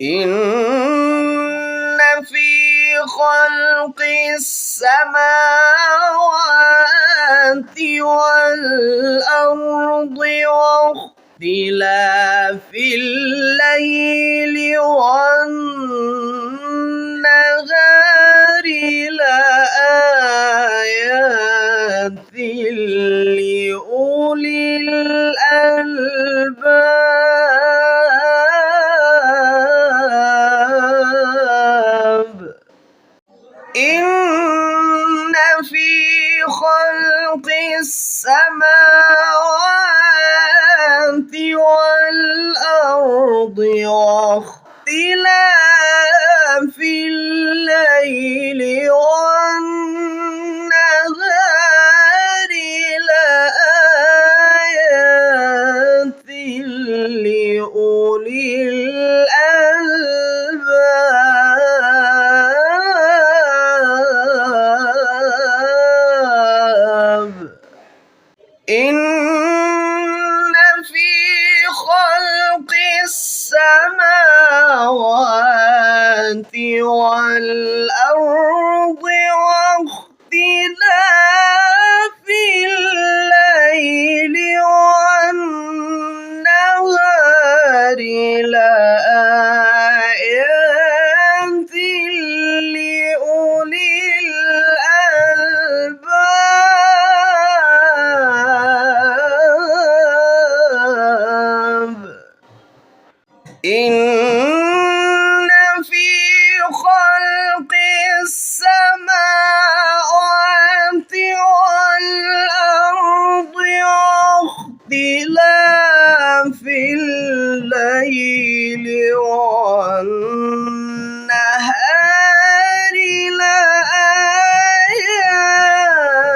إن في خلق السماوات والأرض واختلاف الليل والنهار لآيات لأولي الألباب. إن في خلق السماوات والأرض واختلاف الليل والنهار لآيات لأولي الألباب. إن في خلق السماوات والأرض واختلاف الليل والنهار لآيات لأولي الألباب. إن في خلق السماوات والأرض واختلاف الليل والنهار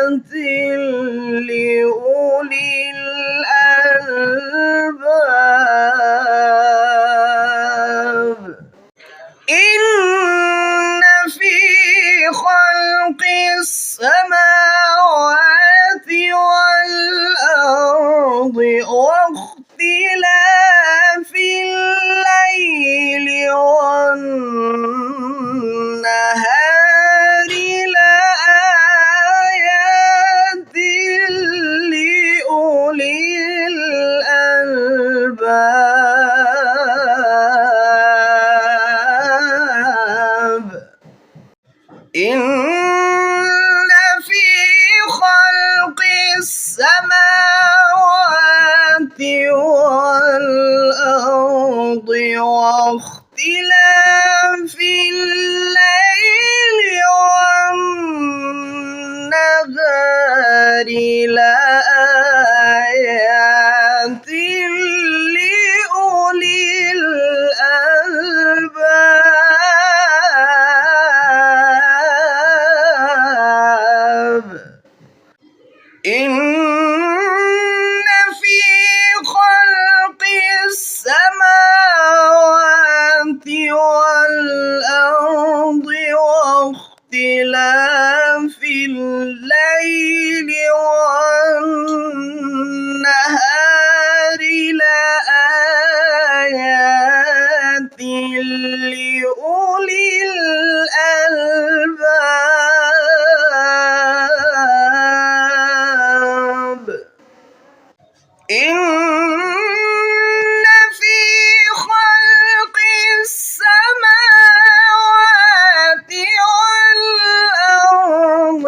لآيات لأولي الألباب. إن في خلق السماوات والأرض واختلاف الليل والنهار لآيات لأولي الألباب. إن في خلق السماوات والأرض واختلاف الليل والنهار لآيات لأولي الألباب. إن في خلق السماوات والأرض واختلاف الليل والنهار لآيات لأولي الألباب. إن في خلق السماوات والأرض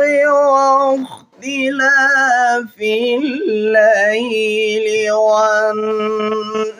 واختلاف الليل والنهار